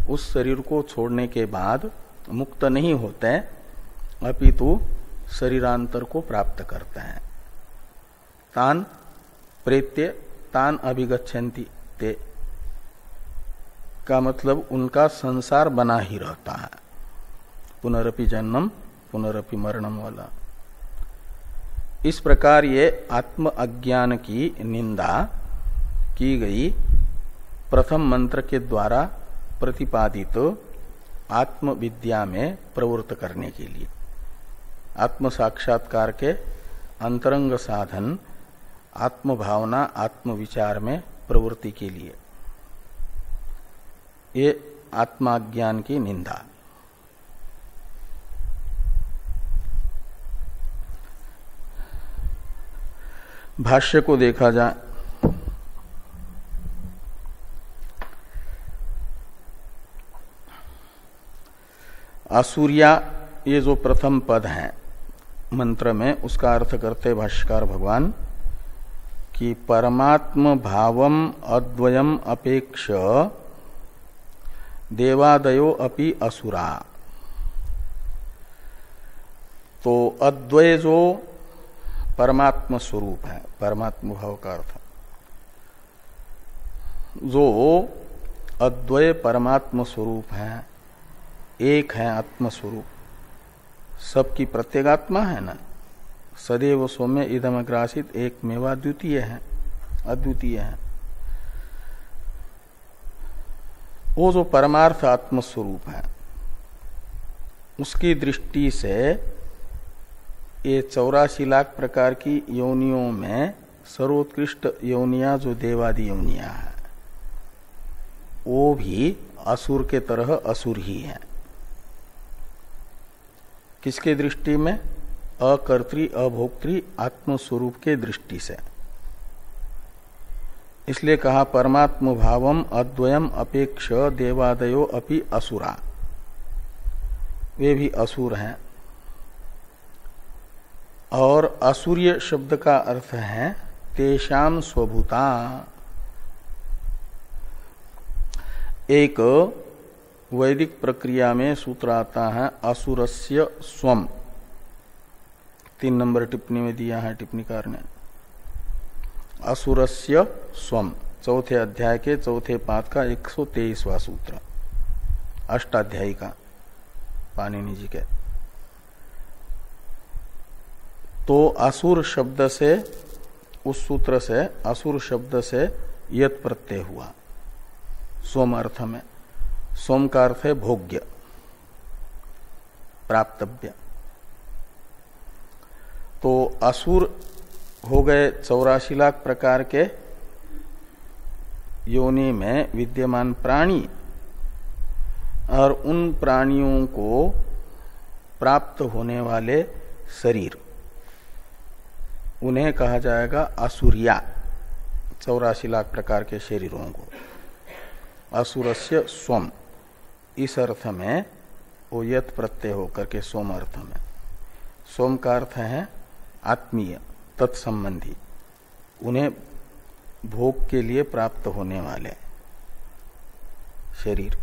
उस शरीर को छोड़ने के बाद मुक्त नहीं होते, अपितु शरीरांतर को प्राप्त करते हैं। तान प्रेत्य तान अभिगच्छन्ति ते का मतलब उनका संसार बना ही रहता है, पुनरपि जन्मम पुनरपि मरणम वाला। इस प्रकार ये आत्म अज्ञान की निंदा की गई प्रथम मंत्र के द्वारा प्रतिपादित आत्म विद्या में प्रवृत्त करने के लिए, आत्म साक्षात्कार के अंतरंग साधन आत्म भावना आत्म विचार में प्रवृत्ति के लिए, ये आत्माज्ञान की निंदा। भाष्य को देखा जाए, आसुरिया ये जो प्रथम पद है मंत्र में, उसका अर्थ करते भाष्यकार भगवान कि परमात्म भावम अद्वयम अपेक्ष देवादयो अपि असुरा। तो अद्वय जो परमात्म स्वरूप है, परमात्म भाव का अर्थ, जो अद्वय परमात्म स्वरूप है, एक है आत्म स्वरूप, सबकी प्रत्येगात्मा है ना, सदैव सौम्य इदमग्रासित एक मेवा द्वितीय है, अद्वितीय है। वो जो परमार्थ आत्म स्वरूप है, उसकी दृष्टि से ये 84 लाख प्रकार की योनियों में सर्वोत्कृष्ट योनिया जो देवादि योनिया है, वो भी असुर के तरह असुर ही है। किसके दृष्टि में? अकर्त्री अभोक्त्री आत्मस्वरूप के दृष्टि से। इसलिए कहा परमात्म भावम अद्वयम अपेक्ष देवादयो अपि असुरा, वे भी असुर हैं। और असुर्य शब्द का अर्थ है तेषाम स्वभूता। एक वैदिक प्रक्रिया में सूत्र आता है असुरस्य स्वम, 3 नंबर टिप्पणी में दिया है टिप्पणीकार ने। असुरस्य स्वम, चौथे अध्याय के चौथे पाद का 123वां सूत्र, अष्टाध्यायी का, पाणिनि जी के। तो असुर शब्द से, उस सूत्र से असुर शब्द से यत प्रत्यय हुआ स्वम अर्थ में। स्वम का अर्थ है भोग्य, प्राप्तव्य। तो असुर हो गए 84 लाख प्रकार के योनि में विद्यमान प्राणी, और उन प्राणियों को प्राप्त होने वाले शरीर, उन्हें कहा जाएगा असुरिया, 84 लाख प्रकार के शरीरों को। असुरस्य स्वम, इस अर्थ में वो यत प्रत्यय होकर के सोम अर्थ में, सोम का अर्थ है आत्मीय तत्संबंधी, उन्हें भोग के लिए प्राप्त होने वाले शरीर।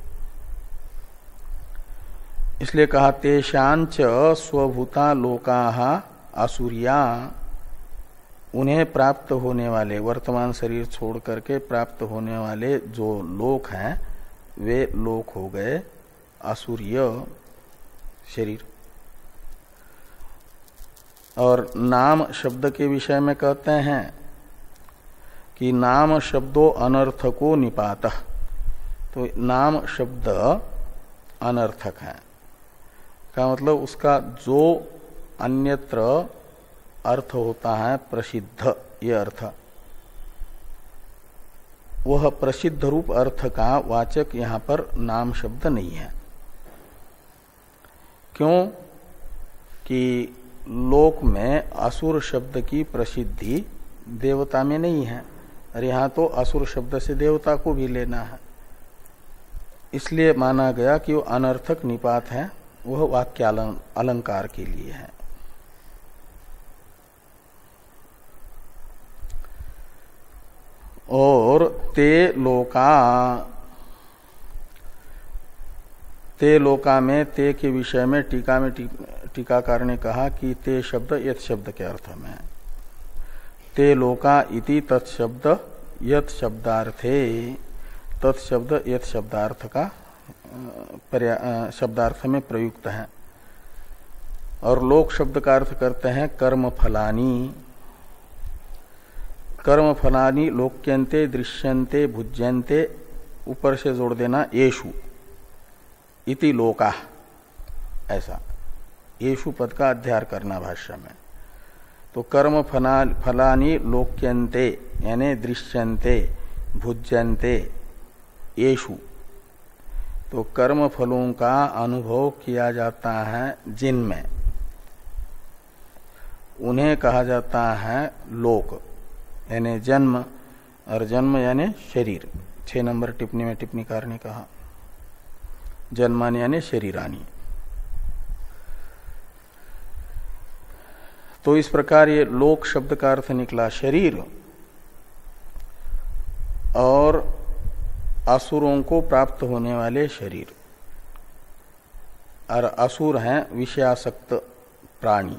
इसलिए कहा तेषांच स्वभूता लोकाः आसुरिया, उन्हें प्राप्त होने वाले, वर्तमान शरीर छोड़ करके प्राप्त होने वाले जो लोक हैं वे लोक हो गए आसुरीय शरीर। और नाम शब्द के विषय में कहते हैं कि नाम शब्दो अनर्थको निपातः, तो नाम शब्द अनर्थक है का मतलब उसका जो अन्यत्र अर्थ होता है प्रसिद्ध, ये अर्थ, वह प्रसिद्ध रूप अर्थ का वाचक यहां पर नाम शब्द नहीं है। क्यों कि लोक में असुर शब्द की प्रसिद्धि देवता में नहीं है, और यहां तो असुर शब्द से देवता को भी लेना है, इसलिए माना गया कि वो अनर्थक निपात है, वह वाक्य अलंकार के लिए है। और ते लोका में ते के विषय में टीका में टीकाकार ने कहा कि ते शब्द यत शब्द के अर्थ में, ते लोका इति तत्शब्द यत शब्दार्थे, तत्शब्द यत शब्दार्थ का शब्दार्थ में प्रयुक्त है। और लोक शब्द का अर्थ करते हैं कर्म फलानी, कर्म फलानी लोक्यन्ते दृश्यन्ते भुज्यन्ते, ऊपर से जोड़ देना येषु इति लोका, ऐसा येषु पद का अध्यार करना भाष्य में। तो कर्म फलानी लोक्यन्ते यानी दृश्यन्ते भुज्यन्ते येषु, तो कर्म फलों का अनुभव किया जाता है जिनमें, उन्हें कहा जाता है लोक, यानी जन्म, और जन्म यानी शरीर। 6 नंबर टिप्पणी में टिप्पणीकार ने कहा जन्मानि यानी शरीरानी। तो इस प्रकार ये लोक शब्द का अर्थ निकला शरीर, और असुरों को प्राप्त होने वाले शरीर, और असुर हैं विषयासक्त प्राणी।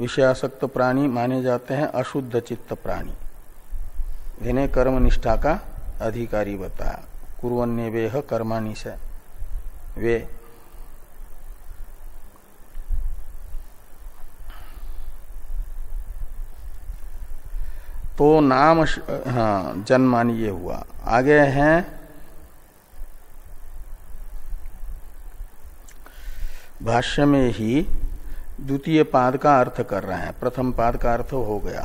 विषयासक्त प्राणी माने जाते हैं अशुद्ध चित्त प्राणी, जिन्हें कर्म निष्ठा का अधिकारी बताया, कुर्वन्येवेह कर्माणि से वे। तो नाम हाँ जन्मानि ये हुआ। आगे हैं भाष्य में ही द्वितीय पाद का अर्थ कर रहे हैं, प्रथम पाद का अर्थ हो गया।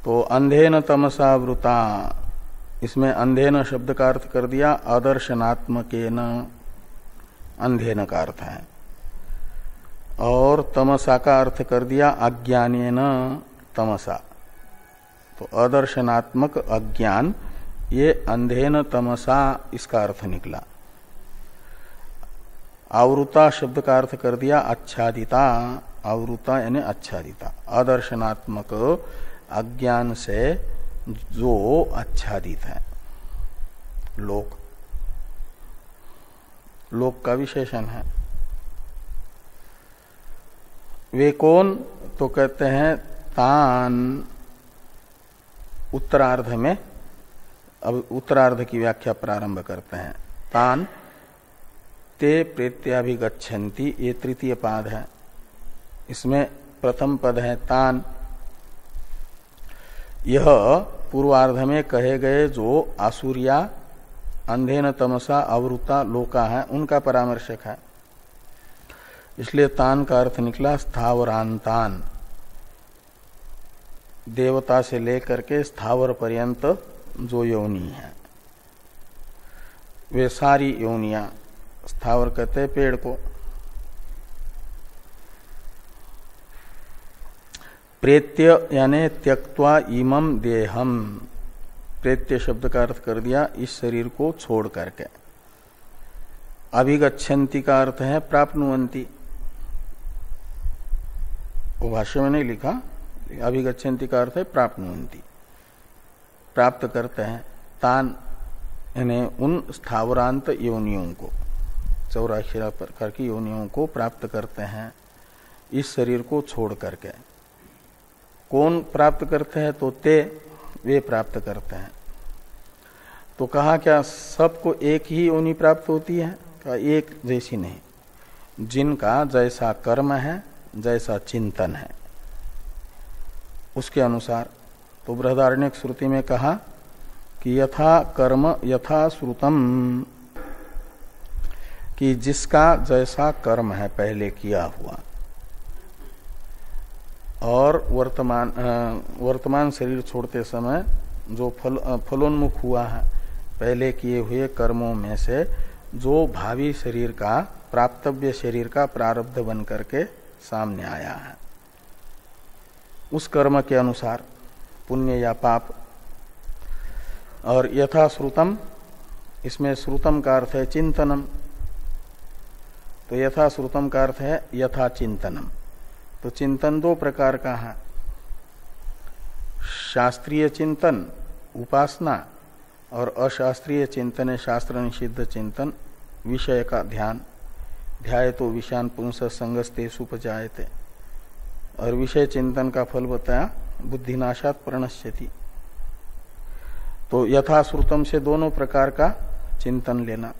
तो अंधेन तमसावृता, इसमें अंधेन शब्द का अर्थ कर दिया अदर्शनात्मकेन, अंधेन का अर्थ है, और तमसा का अर्थ कर दिया अज्ञानेन तमसा। तो अदर्शनात्मक अज्ञान, ये अंधेन तमसा इसका अर्थ निकला। आवृता शब्द का अर्थ कर दिया आच्छादिता, आवृता यानी आच्छादिता, अदर्शनात्मक अज्ञान से जो आच्छादित है। लोक, लोक का विशेषण है। वे कौन? तो कहते हैं तान, उत्तरार्ध में, अब उत्तरार्ध की व्याख्या प्रारंभ करते हैं। तान ते प्रेत्याभिगच्छन्ति, ये तृतीय पाद है। इसमें प्रथम पद है तान। यह पूर्वार्ध में कहे गए जो आसुरिया अंधेन तमसा आवृता लोका है, उनका परामर्शक है। इसलिए तान का अर्थ निकला स्थावरांतान, देवता से लेकर के स्थावर पर्यंत जो योनि है, वे सारी योनियां, स्थावर कहते हैं पेड़ को। प्रेत्य यानी त्यक्त्वा इमं देहम, प्रेत्य शब्द का अर्थ कर दिया इस शरीर को छोड़ करके। अभिगच्छन्ति का अर्थ है प्राप्नुवन्ति, वो भाष्य में नहीं लिखा, अभिगच्छन्ति का अर्थ है प्राप्नुवन्ति, प्राप्त करते हैं। तान यानी उन स्थावरांत योनियों को, 84 प्रकार की योनियों को प्राप्त करते हैं इस शरीर को छोड़ करके। कौन प्राप्त करते हैं? तो ते, वे प्राप्त करते हैं। तो कहा क्या सबको एक ही योनि प्राप्त होती है? का एक जैसी नहीं, जिनका जैसा कर्म है, जैसा चिंतन है, उसके अनुसार। तो बृहदारण्यक श्रुति में कहा कि यथा कर्म यथा श्रुतम, कि जिसका जैसा कर्म है पहले किया हुआ और वर्तमान शरीर छोड़ते समय जो फलोन्मुख हुआ है, पहले किए हुए कर्मों में से जो भावी शरीर का, प्राप्तव्य शरीर का प्रारब्ध बन करके सामने आया है, उस कर्म के अनुसार पुण्य या पाप। और यथा श्रुतम, इसमें श्रुतम का अर्थ है चिंतनम, तो यथा श्रुतम का अर्थ है यथा चिंतनम। तो चिंतन दो प्रकार का है, शास्त्रीय चिंतन उपासना, और अशास्त्रीय चिंतन शास्त्र निषिद्ध चिंतन विषय का ध्यान। ध्यायतो विषयान पुंस संगस्तेषु उपजायते, और विषय चिंतन का फल बताया बुद्धिनाशात प्रणश्यति। तो यथाश्रुतम से दोनों प्रकार का चिंतन लेना।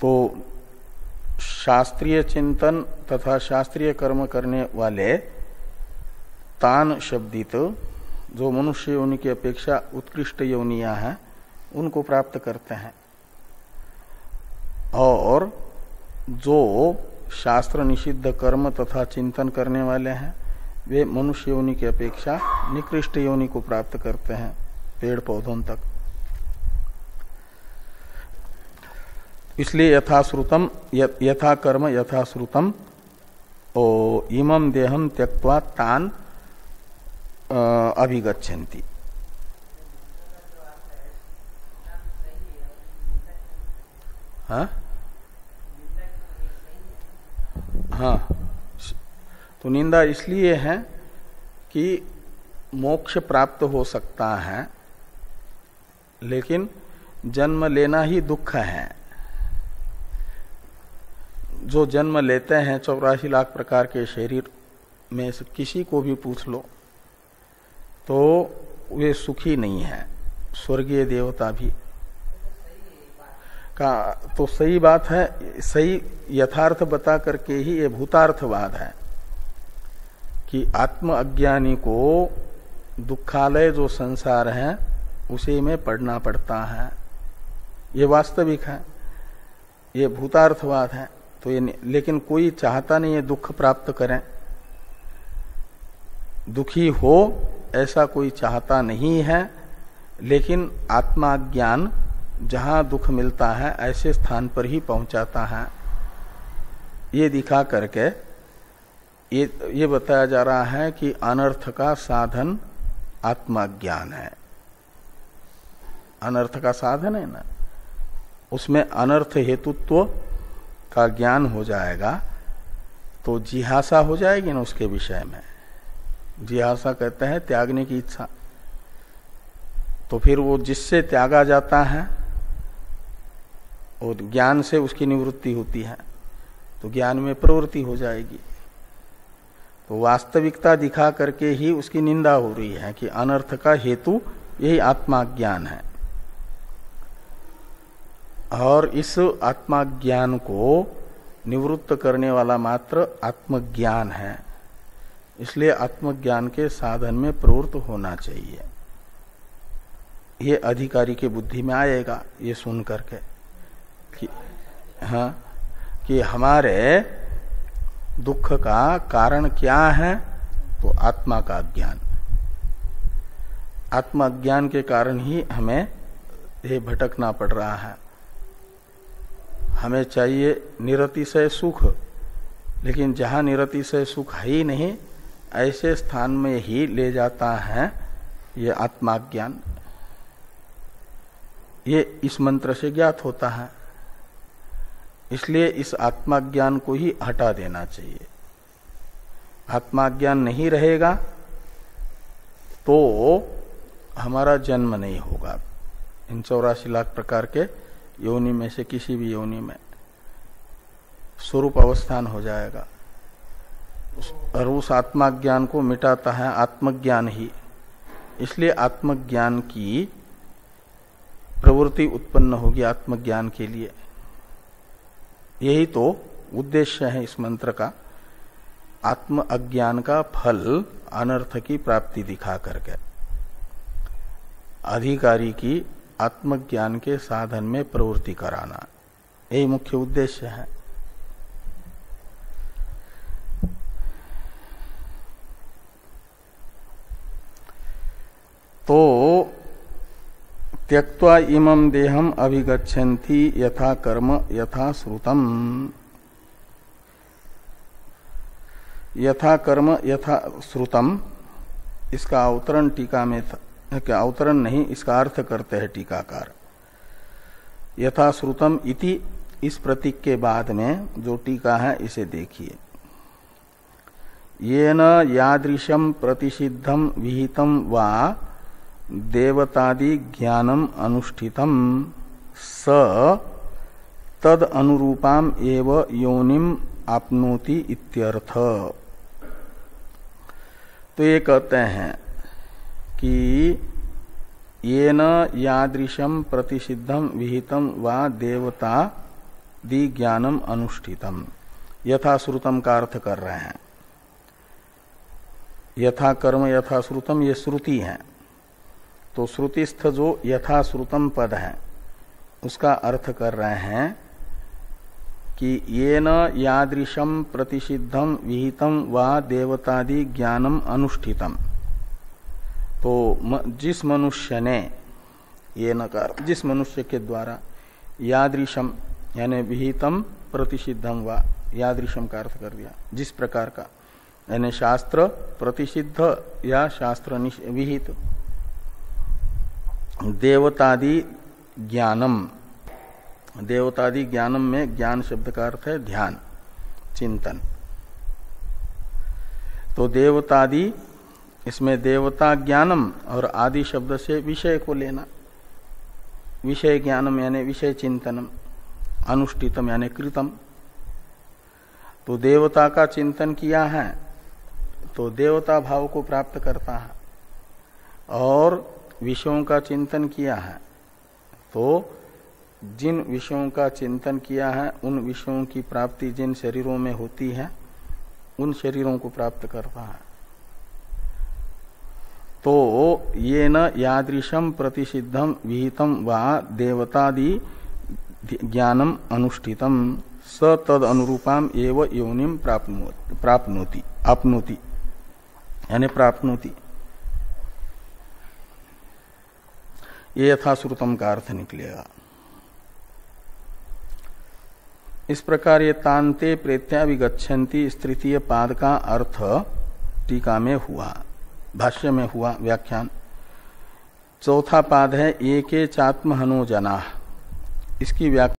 तो शास्त्रीय चिंतन तथा शास्त्रीय कर्म करने वाले तान शब्दित जो मनुष्य योनि की अपेक्षा उत्कृष्ट योनियां हैं, उनको प्राप्त करते हैं। और जो शास्त्र निषिद्ध कर्म तथा चिंतन करने वाले हैं, वे मनुष्य योनि की अपेक्षा निकृष्ट योनि को प्राप्त करते हैं, पेड़ पौधों तक। इसलिए यथाश्रुतम, यथा कर्म यथाश्रुतम ओ इमं देहम त्यक्त्वा तान अभिगच्छन्ति। हाँ हाँ, तो निंदा इसलिए है कि मोक्ष प्राप्त हो सकता है, लेकिन जन्म लेना ही दुख है। जो जन्म लेते हैं 84 लाख प्रकार के शरीर में से किसी को भी पूछ लो तो वे सुखी नहीं है, स्वर्गीय देवता भी का। तो सही बात है, सही यथार्थ बता करके ही ये भूतार्थवाद है कि आत्म अज्ञानी को दुखालय जो संसार है उसी में पड़ना पड़ता है, ये वास्तविक है, ये भूतार्थवाद है। तो ये, लेकिन कोई चाहता नहीं है दुख प्राप्त करें, दुखी हो ऐसा कोई चाहता नहीं है। लेकिन आत्मा ज्ञान जहां दुख मिलता है ऐसे स्थान पर ही पहुंचाता है, ये दिखा करके ये बताया जा रहा है कि अनर्थ का साधन आत्मज्ञान है। अनर्थ का साधन है ना, उसमें अनर्थ हेतुत्व का ज्ञान हो जाएगा तो जिहासा हो जाएगी ना उसके विषय में। जिहासा कहते हैं त्यागने की इच्छा। तो फिर वो जिससे त्यागा जाता है और ज्ञान से उसकी निवृत्ति होती है, तो ज्ञान में प्रवृत्ति हो जाएगी। तो वास्तविकता दिखा करके ही उसकी निंदा हो रही है कि अनर्थ का हेतु यही आत्माज्ञान है, और इस आत्माज्ञान को निवृत्त करने वाला मात्र आत्मज्ञान है। इसलिए आत्मज्ञान के साधन में प्रवृत्त होना चाहिए। ये अधिकारी की बुद्धि में आएगा ये सुन करके कि हाँ, कि हमारे दुख का कारण क्या है, तो आत्मा का ज्ञान। आत्माज्ञान के कारण ही हमें ये भटकना पड़ रहा है। हमें चाहिए निरतिशय सुख, लेकिन जहां निरतिशय सुख है ही नहीं, ऐसे स्थान में ही ले जाता है ये आत्माज्ञान, ये इस मंत्र से ज्ञात होता है। इसलिए इस आत्माज्ञान को ही हटा देना चाहिए। आत्माज्ञान नहीं रहेगा तो हमारा जन्म नहीं होगा। इन 84 लाख प्रकार के योनि में से किसी भी योनि में स्वरूप अवस्थान हो जाएगा। और उस आत्माज्ञान को मिटाता है आत्मज्ञान ही। इसलिए आत्मज्ञान की प्रवृत्ति उत्पन्न होगी आत्मज्ञान के लिए। यही तो उद्देश्य है इस मंत्र का, आत्म अज्ञान का फल अनर्थ की प्राप्ति दिखा करके अधिकारी की आत्मज्ञान के साधन में प्रवृत्ति कराना, यही मुख्य उद्देश्य है। तो त्यक्त्वा इमं देहम अभिगच्छन्ति यथा कर्म यथा श्रुतम। यथा कर्म यथा श्रुतम, इसका अवतरण टीका में क्या अवतरण नहीं, इसका अर्थ करते हैं टीकाकार। यथा श्रुतम इति, इस प्रतीक के बाद में जो टीका है इसे देखिए। येन यादृशम प्रतिषिद्धम विहितम वा देवतादि ज्ञानम अनुष्ठितम स तद अनुरूपाम एव योनिम आपनोति इत्यर्थ। तो ये कहते हैं कि येन यादृशम प्रतिषिद्धम विहितम वा देवतादि ज्ञानम अनुष्ठितम, यथा श्रुतम का अर्थ कर रहे हैं। यथा कर्म यथा श्रुतम ये श्रुति है, तो श्रुतिस्थ जो यथा श्रुतम पद है उसका अर्थ कर रहे हैं कि येन यादृशम प्रतिषिद्धम विहितम वा देवतादि ज्ञानम अनुष्ठितम। तो जिस मनुष्य ने, ये नकार जिस मनुष्य के द्वारा, यादृशम यानी विहितम प्रतिषिद्धम वा, यादृशम का अर्थ कर दिया जिस प्रकार का, यानी शास्त्र प्रतिषिद्ध या शास्त्र विहित, देवतादि ज्ञानम, देवतादि ज्ञानम में ज्ञान शब्द का अर्थ है ध्यान चिंतन। तो देवतादि, इसमें देवता ज्ञानम और आदि शब्द से विषय को लेना, विषय ज्ञानम यानी विषय चिंतनम, अनुष्ठितम यानी कृतम। तो देवता का चिंतन किया है तो देवता भाव को प्राप्त करता है, और विषयों का चिंतन किया है तो जिन विषयों का चिंतन किया है उन विषयों की प्राप्ति जिन शरीरों में होती है उन शरीरों को प्राप्त करता है। तो ये न यादृशम प्रतिषिद्धम विहितम वा देवतादि ज्ञानम अनुष्ठितम स तद अनुरूपाम एव योनिम प्राप्नोति, आपनोति यानी प्राप्नोति, ये यथाश्रुतम का अर्थ निकलेगा। इस प्रकार ये तांते प्रेत्याविगच्छन्ति इस तृतीय पाद का अर्थ टीका में हुआ, भाष्य में हुआ व्याख्यान। चौथा पाद है एके चात्महनो जना, इसकी व्याख्या